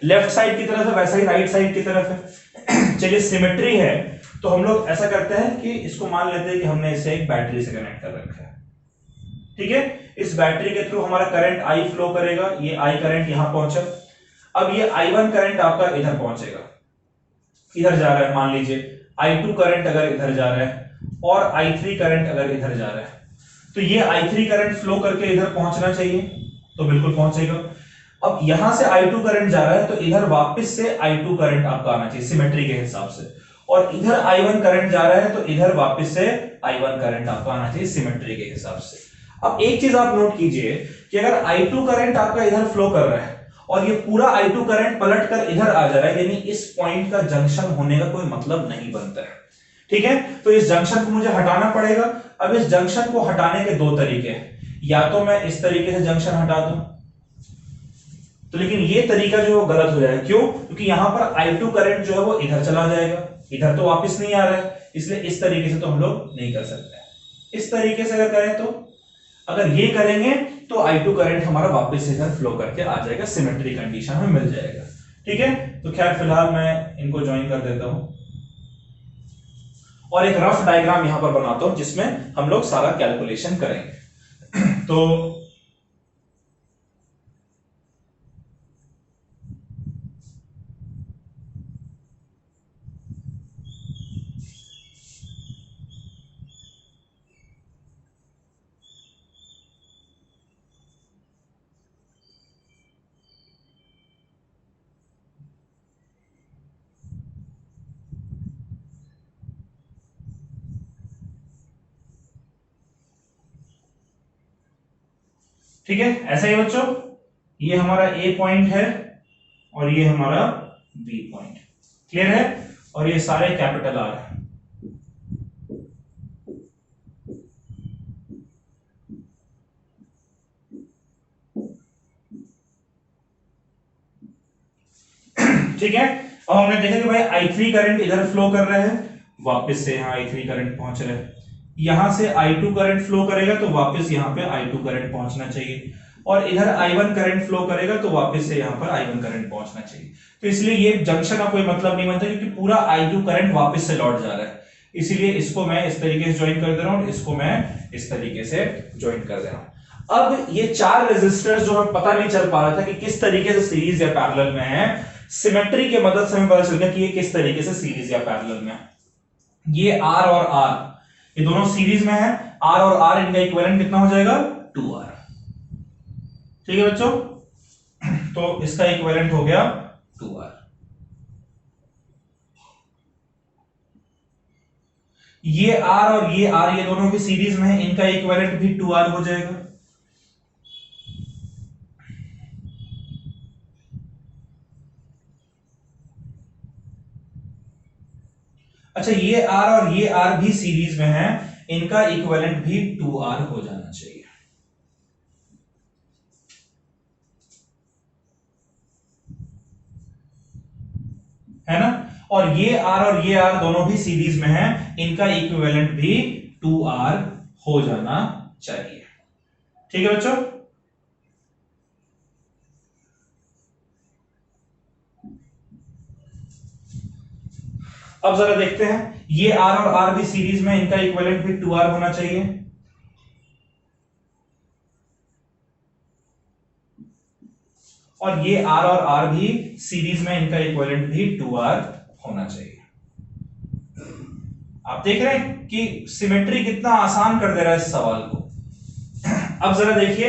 लेफ्ट साइड की तरफ है वैसा ही राइट साइड की तरफ है। चलिए सिमेट्री है तो हम लोग ऐसा करते हैं कि इसको मान लेते हैं कि हमने इसे एक बैटरी से कनेक्ट कर रखा है। ठीक है, इस बैटरी के थ्रू हमारा करंट आई फ्लो करेगा, ये आई करंट यहां पहुंचा, अब ये I1 करंट आपका इधर पहुंचेगा, इधर जा रहा है, मान लीजिए I2 करंट अगर इधर जा रहा है और I3 करंट अगर इधर जा रहा है, तो ये I3 करंट फ्लो करके इधर पहुंचना चाहिए, तो बिल्कुल पहुंचेगा। अब यहां से I2 करंट जा रहा है तो इधर वापस से I2 करंट आपका आना चाहिए सिमेट्री के हिसाब से, और इधर I1 करंट जा रहा है तो इधर वापस से I1 करंट आपका आना चाहिए सिमेट्री के हिसाब से। अब एक चीज आप नोट कीजिए कि अगर I2 करंट आपका इधर फ्लो कर रहा है और ये पूरा I2 करंट पलट कर इधर आ जा रहा है, यानी इस पॉइंट का जंक्शन होने का कोई मतलब नहीं बनता है। ठीक है, तो इस जंक्शन को मुझे हटाना पड़ेगा। अब इस जंक्शन को हटाने के दो तरीके हैं, या तो मैं इस तरीके से जंक्शन हटा दूं, तो लेकिन ये तरीका जो है वो गलत हो जाएगा। क्यों? क्योंकि यहां पर I2 करंट जो है वो इधर चला जाएगा, इधर तो वापस नहीं आ रहा है, इसलिए इस तरीके से तो हम लोग नहीं कर सकते। इस तरीके से अगर करें, तो अगर ये करेंगे तो I2 करंट हमारा वापस इधर फ्लो करके आ जाएगा, सिमेट्री कंडीशन में मिल जाएगा। ठीक है, तो खैर फिलहाल मैं इनको ज्वाइन कर देता हूं और एक रफ डायग्राम यहां पर बनाता हूं जिसमें हम लोग सारा कैलकुलेशन करेंगे। तो ठीक है, ऐसा ही बच्चों, ये हमारा ए पॉइंट है और ये हमारा बी पॉइंट, क्लियर है, और ये सारे कैपिटल आर है। ठीक है, अब हमने देखा कि भाई I3 करंट इधर फ्लो कर रहे हैं, वापस से यहां I3 करंट पहुंच रहे हैं, यहां से I2 करंट फ्लो करेगा तो वापस यहां पे I2 करंट पहुंचना चाहिए, और इधर I1 करंट फ्लो करेगा तो वापस से यहां पर I1 करंट पहुंचना चाहिए। तो इसलिए ये जंक्शन का कोई मतलब नहीं बनता, क्योंकि पूरा I2 करंट वापस से लौट जा रहा है। इसीलिए इसको मैं इस तरीके से ज्वाइन कर दे रहा हूं, इसको मैं इस तरीके से ज्वाइन कर दे रहा हूं। अब ये चार रेजिस्टर्स जो हमें पता नहीं चल पा रहा था कि किस तरीके से सीरीज या पैरेलल में है, सिमेट्री के मदद से हमें पता चल गया कि ये किस तरीके से सीरीज या पैरेलल में है। ये R और R ये दोनों सीरीज में है, R और R इनका इक्विवेलेंट कितना हो जाएगा 2R। ठीक है बच्चों, तो इसका इक्विवेलेंट हो गया 2R। ये R और ये R ये दोनों भी सीरीज में है, इनका इक्विवेलेंट भी 2R हो जाएगा। अच्छा, ये R और ये R भी सीरीज में है, इनका इक्विवेलेंट भी 2R हो जाना चाहिए। है ना, और ये R और ये R दोनों भी सीरीज में है, इनका इक्विवेलेंट भी 2R हो जाना चाहिए। ठीक है बच्चों, अब जरा देखते हैं, ये R और R भी सीरीज में, इनका इक्विवेलेंट भी 2R होना चाहिए। और ये R और R भी सीरीज में, इनका इक्विवेलेंट भी 2R होना चाहिए। आप देख रहे हैं कि सिमेट्री कितना आसान कर दे रहा है इस सवाल को। अब जरा देखिए,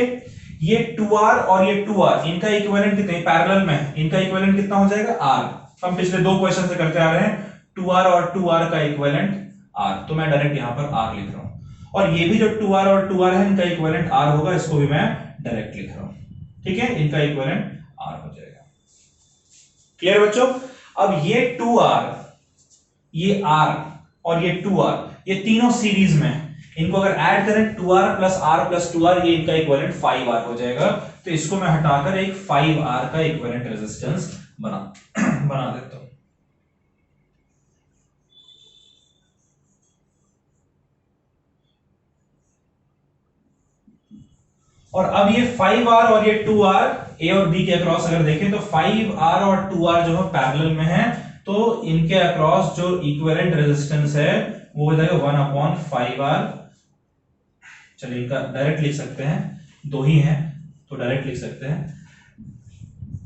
ये 2R और ये 2R इनका इक्विवेलेंट कितना, पैरेलल में इनका इक्विवेलेंट कितना हो जाएगा R। हम पिछले दो क्वेश्चन से करते आ रहे हैं, 2R और 2R का इक्विवेलेंट R, तो मैं डायरेक्ट यहां पर R लिख रहा हूं। और ये भी जो 2R और 2R है, इनका इक्विवेलेंट R होगा, इसको भी मैं डायरेक्ट लिख रहा हूं। ठीक है, इनका इक्विवेलेंट R हो जाएगा। क्लियर बच्चों, अब ये 2R, ये R और ये 2R ये तीनों सीरीज में है, इनको अगर ऐड करें 2R plus R plus 2R, ये इनका इक्विवेलेंट 5R हो जाएगा। तो इसको मैं हटाकर एक 5R का इक्विवेलेंट रेजिस्टेंस बना देता हूं। और अब ये 5R और ये 2R A और B के अक्रॉस अगर देखें तो 5R और 2R जो है पैरेलल में है, तो इनके अक्रॉस जो इक्विवेलेंट रेजिस्टेंस है वो हो जाएगा 1/5R। चलिए इनका डायरेक्ट लिख सकते हैं, दो ही हैं तो डायरेक्ट लिख सकते हैं।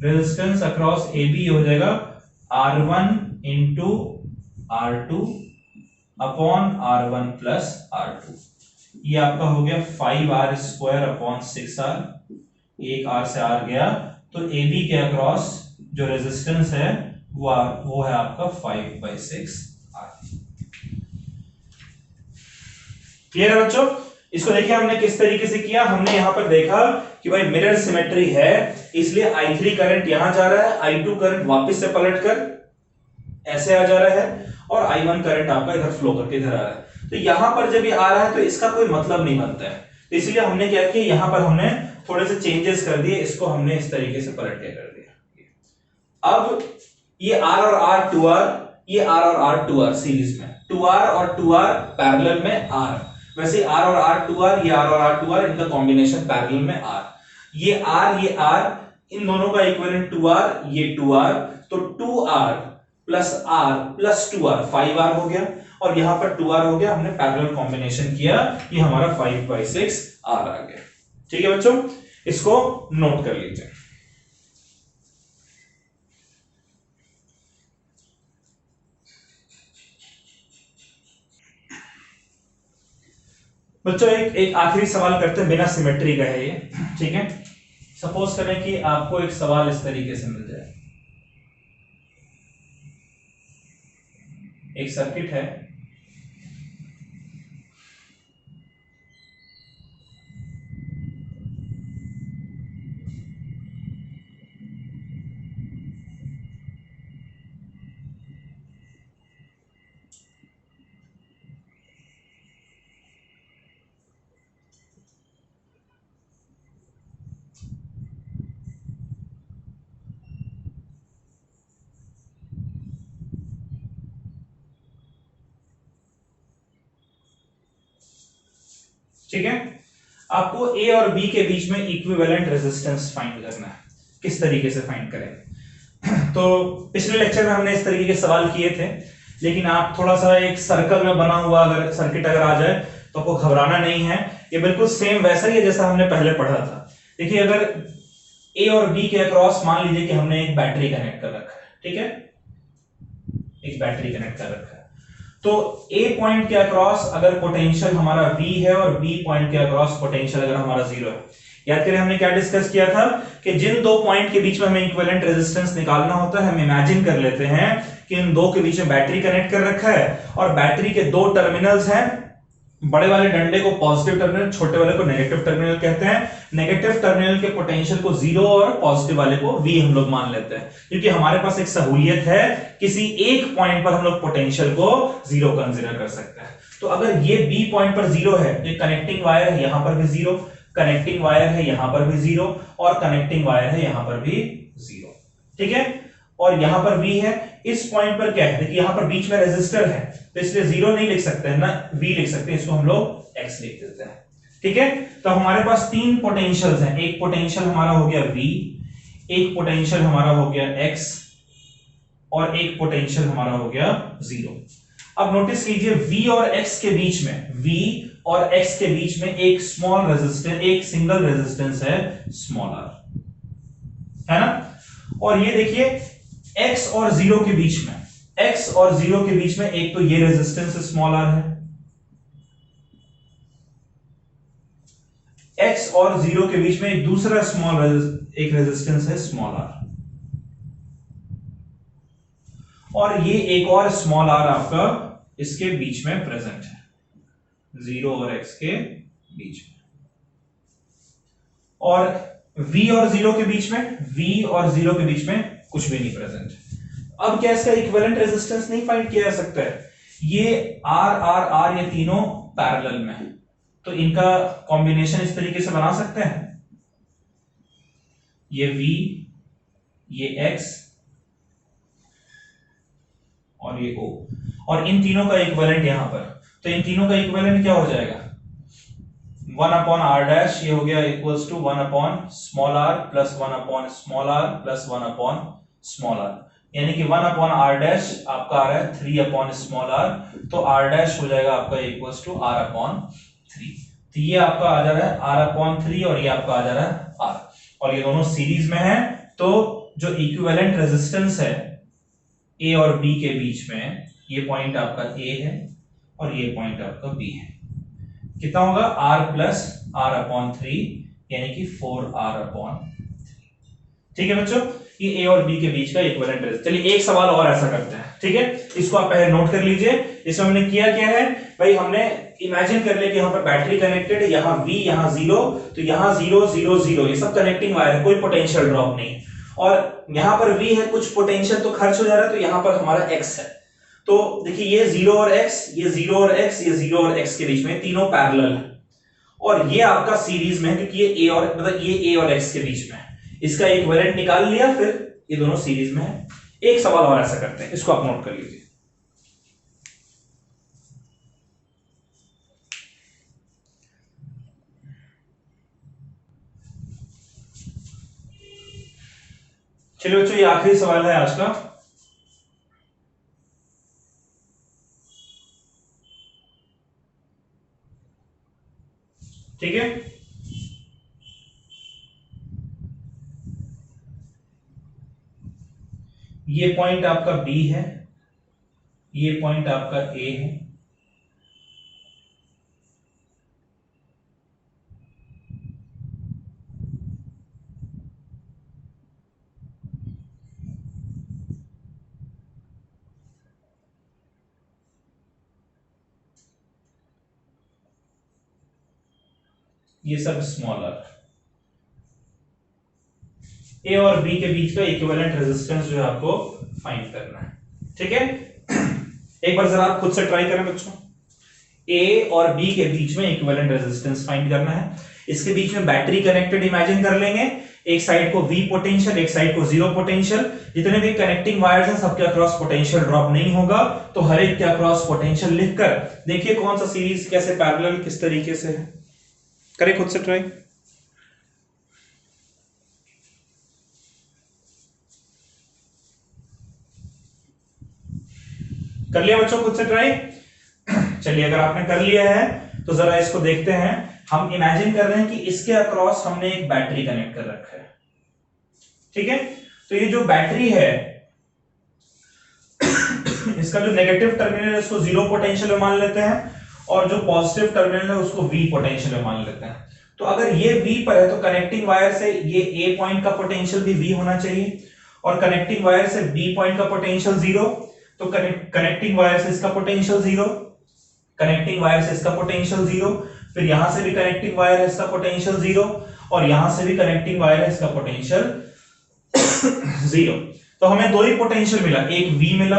रेजिस्टेंस अक्रॉस ए बी हो जाएगा R1 into R2 upon R1 plus R2। ये आपका हो गया 5R स्क्वायर अपॉन 6R, एक R से R गया, तो ए बी के अक्रॉस जो रेजिस्टेंस है वो है आपका 5/6R। क्लियर है बच्चों, इसको देखिए हमने किस तरीके से किया। हमने यहां पर देखा कि भाई मिरर सिमेट्री है, इसलिए I3 करंट यहां जा रहा है, I2 करंट वापस से पलटकर ऐसे आ जा रहा है, और I1 करंट आपका इधर फ्लो करके इधर आ रहा है। तो यहां पर जब ये आ रहा है तो इसका कोई मतलब नहीं बनता है, तो इसलिए हमने क्या किया, यहां पर हमने थोड़े से चेंजेस कर दिए, इसको हमने इस तरीके से पलट के कर दिया। अब ये R और R 2R, ये R और R 2R सीरीज में, 2R और 2R पैरेलल में R, वैसे R और R 2R, ये R और R 2R इनका कॉम्बिनेशन पैरेलल में R, ये R इन दोनों का इक्विवेलेंट 2R, ये 2R, तो 2R plus R plus 2R 5R हो गया, और यहां पर 2R हो गया, हमने पैरेलल कॉम्बिनेशन किया, ये हमारा 5/6R आ गया। ठीक है बच्चों, इसको नोट कर लीजिए। बच्चों एक आखिरी सवाल करते हैं, बिना सिमेट्री का है ये। ठीक है, सपोज करें कि आपको एक सवाल इस तरीके से मिल जाए, एक सर्किट है, ठीक है। आपको ए और बी के बीच में इक्विवेलेंट रेजिस्टेंस फाइंड करना है। किस तरीके से फाइंड करें? तो पिछले लेक्चर में हमने इस तरीके के सवाल किए थे, लेकिन आप थोड़ा सा एक सर्कल में बना हुआ अगर सर्किट अगर आ जाए तो आपको घबराना नहीं है। ये बिल्कुल सेम वैसा ही है जैसा हमने पहले पढ़ा था। देखिए, अगर ए और बी के अक्रॉस मान लीजिए कि हमने एक बैटरी कनेक्ट कर रखा है, ठीक है, एक बैटरी कनेक्ट कर रखा है, तो ए पॉइंट के अक्रॉस अगर पोटेंशियल हमारा V है और बी पॉइंट के अक्रॉस पोटेंशियल अगर हमारा 0 है, याद करें हमने क्या डिस्कस किया था कि जिन दो पॉइंट के बीच में हमें इक्विवेलेंट रेजिस्टेंस निकालना होता है, हम इमेजिन कर लेते हैं कि इन दो के बीच में बैटरी कनेक्ट कर रखा है और बैटरी के दो टर्मिनल्स हैं। बड़े वाले डंडे को पॉजिटिव टर्मिनल, छोटे वाले को नेगेटिव टर्मिनल कहते हैं। नेगेटिव टर्मिनल के पोटेंशियल को 0 और पॉजिटिव वाले को V हम लोग मान लेते हैं, क्योंकि हमारे पास एक सहूलियत है, किसी एक पॉइंट पर हम लोग पोटेंशियल को 0 कंसीडर कर सकते हैं। तो अगर ये B पॉइंट पर 0 है तो कनेक्टिंग वायर है, यहां पर भी 0, कनेक्टिंग वायर है यहां पर भी 0 और कनेक्टिंग वायर है यहां पर भी 0, ठीक है। और यहां पर V है, इस पॉइंट पर क्या है, देखिए यहां पर बीच में रेजिस्टर है, तो इसलिए 0 नहीं लिख सकते हैं ना, V लिख सकते हैं, इसको हम लोग X लिख देते हैं, ठीक है। तो हमारे पास तीन पोटेंशियल्स हैं, एक पोटेंशियल हमारा हो गया V, एक पोटेंशियल हमारा हो गया X और एक पोटेंशियल हमारा हो गया 0। अब नोटिस कीजिए V और X के बीच में, V और X के बीच में एक स्मॉल रेजिस्टेंस, एक सिंगल रेजिस्टेंस है स्मॉल r, है ना। और ये देखिए X और 0 के बीच में, X और 0 के बीच में एक तो ये रेजिस्टेंस स्मॉल r है, X और 0 के बीच में एक दूसरा एक रेजिस्टेंस है स्मॉल r, और ये एक और स्मॉल r आपका इसके बीच में प्रेजेंट है, 0 और X के बीच में। और V और 0 के बीच में, V और 0 के बीच में कुछ भी नहीं प्रेजेंट। अब क्या इसका इक्विवेलेंट रेजिस्टेंस नहीं फाइंड किया जा सकता है? ये R R R ये तीनों पैरेलल में है, तो इनका कॉम्बिनेशन इस तरीके से बना सकते हैं, ये V, ये X और ये O, और इन तीनों का इक्विवेलेंट यहां पर, तो इन तीनों का इक्विवेलेंट क्या हो जाएगा, 1 अपॉन r डैश, ये हो गया equals to 1 upon small r plus 1 upon small r plus 1 upon small r, यानी कि 1 अपॉन r डैश आपका आ रहा है 3 अपॉन स्मॉल r, तो r डैश हो जाएगा आपका इक्वल्स टू r अपॉन 3। तो ये आपका आ जा रहा है r अपॉन 3 और ये आपका आ जा रहा है r, और ये दोनों सीरीज में है, तो जो इक्विवेलेंट रेजिस्टेंस है a और b के बीच में, ये पॉइंट आपका a है और ये पॉइंट आपका b है, कितना होगा r प्लस r अपॉन 3, यानी कि 4r अपॉन 3। ठीक है बच्चों, ये a और b के बीच का इक्विवेलेंट रेजिस्टेंस। चलिए एक सवाल और ऐसा करते हैं, ठीक है, इसको आप पहले नोट कर लीजिए। इसमें हमने किया क्या है भाई, हमने इमेजिन कर लिया कि यहाँ पर बैटरी कनेक्टेड है, यहाँ V, यहाँ 0, तो यहाँ 0 0 0 ये सब कनेक्टिंग वायर है, कोई पोटेंशियल ड्रॉप नहीं, और यहाँ पर V है, कुछ पोटेंशियल तो खर्च हो जा रहा है, तो यहाँ पर हमारा X है। तो देखिए ये 0 और X, ये 0 और X, ये 0 और X के बीच में तीनों पैरेलल है, और ये आपका सीरीज में है क्योंकि ये A और मतलब ये A और X के बीच में है। इसका इक्विवेलेंट निकाल लिया, फिर ये दोनों सीरीज में है। एक सवाल और ऐसा करते हैं, इसको आप नोट कर लीजिए। चलिए बच्चों, ये आखिरी सवाल है आज का। ठीक है, ये पॉइंट आपका B है, ये पॉइंट आपका A है, ये सब स्मॉलर। A और B के बीच का इक्विवेलेंट रेजिस्टेंस जो है आपको फाइंड करना है, ठीक है। एक बार जरा आप खुद से ट्राई करें बच्चों, A और B के बीच में इक्विवेलेंट रेजिस्टेंस फाइंड करना है। इसके बीच में बैटरी कनेक्टेड इमेजिन कर लेंगे, एक साइड को V पोटेंशियल, एक साइड को 0 पोटेंशियल। जितने भी कनेक्टिंग वायर्स हैं सबके अक्रॉस पोटेंशियल ड्रॉप नहीं होगा, तो हर एक के अक्रॉस पोटेंशियल लिखकर देखिए कौन सा सीरीज कैसे पैरेलल किस तरीके से है। करें खुद से ट्राई। कर लिया बच्चों खुद से ट्राई? चलिए अगर आपने कर लिया है तो जरा इसको देखते हैं। हम इमेजिन कर रहे हैं कि इसके अक्रॉस हमने एक बैटरी कनेक्ट कर रखा है, ठीक है। तो ये जो बैटरी है इसका जो नेगेटिव टर्मिनल है उसको 0 पोटेंशियल में मान लेते हैं और जो पॉजिटिव टर्मिनल है उसको V पोटेंशियल में मान लेते हैं। तो अगर ये V पर है तो कनेक्टिंग वायर से ये A पॉइंट का पोटेंशियल भी V होना चाहिए और कनेक्टिंग वायर से B पॉइंट का पोटेंशियल 0, तो कनेक्टिंग वायर से इसका पोटेंशियल 0, कनेक्टिंग वायर से इसका पोटेंशियल 0, फिर यहां से भी कनेक्टिंग वायर है इसका पोटेंशियल 0 और यहां से भी कनेक्टिंग वायर है इसका पोटेंशियल 0। तो हमें दो ही पोटेंशियल मिला, एक V मिला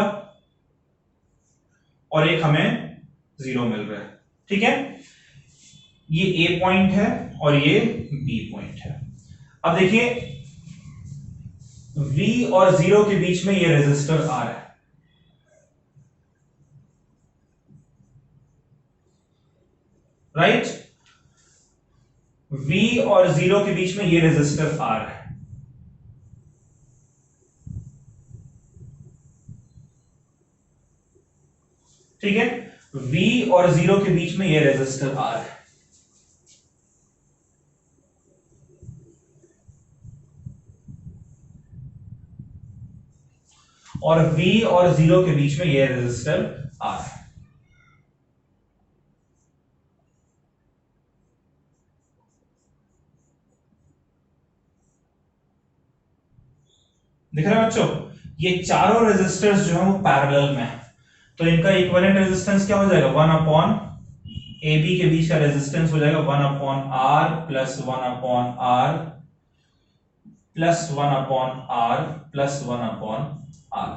और एक हमें 0 मिल रहा है, ठीक है। ये A पॉइंट है और ये B पॉइंट है। अब देखिए V और 0 के बीच में ये रेजिस्टर R है, राइट। V और 0 के बीच में ये रेजिस्टर R है, ठीक है। V और 0 के बीच में ये रेजिस्टर R है, और V और 0 के बीच में ये रेजिस्टर R है। दिख रहा है बच्चों? ये चारों रेजिस्टर्स जो है वो पैरेलल में है, तो इनका इक्विवेलेंट रेजिस्टेंस क्या हो जाएगा? 1 अपॉन AB के बीच का रेजिस्टेंस हो जाएगा 1 upon R plus 1 upon R plus 1 upon R plus 1 upon R।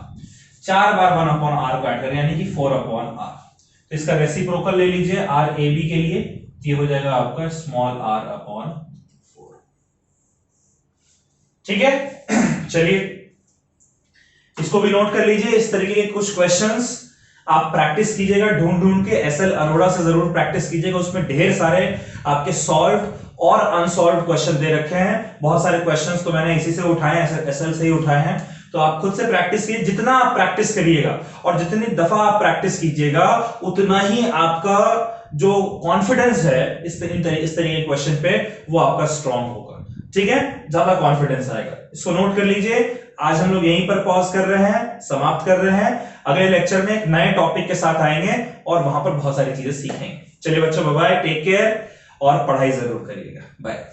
4 बार 1 अपॉन R को ऐड करें यानी कि 4 अपॉन R। तो इसका रेसिप्रोकल ले लीजिए RAB के लिए, ये हो जाएगा आपका स्मॉल r अपॉन 4, ठीक है। चलिए इसको भी नोट कर लीजिए। इस तरीके के कुछ क्वेश्चंस आप प्रैक्टिस कीजिएगा, ढूंढ ढूंढ के। SL अरोड़ा से जरूर प्रैक्टिस कीजिएगा, उसमें ढेर सारे आपके सॉल्व और अनसॉल्व क्वेश्चन दे रखे हैं। बहुत सारे क्वेश्चंस तो मैंने इसी से उठाए हैं, SL से ही उठाए हैं। तो आप खुद से प्रैक्टिस कीजिए, जितना आप प्रैक्टिस करिएगा और जितनी दफा आप प्रैक्टिस कीजिएगा उतना ही आपका जो कॉन्फिडेंस है इस तरीके के क्वेश्चन पे वो आपका स्ट्रांग होगा, ठीक है। ज्यादा कॉन्फिडेंस आएगा। इसको नोट कर लीजिए। आज हम लोग यहीं पर पॉज कर रहे हैं, समाप्त कर रहे हैं। अगले लेक्चर में एक नए टॉपिक के साथ आएंगे और वहां पर बहुत सारी चीजें सीखेंगे। चलिए बच्चों, बाय बाय, टेक केयर और पढ़ाई जरूर करिएगा। बाय।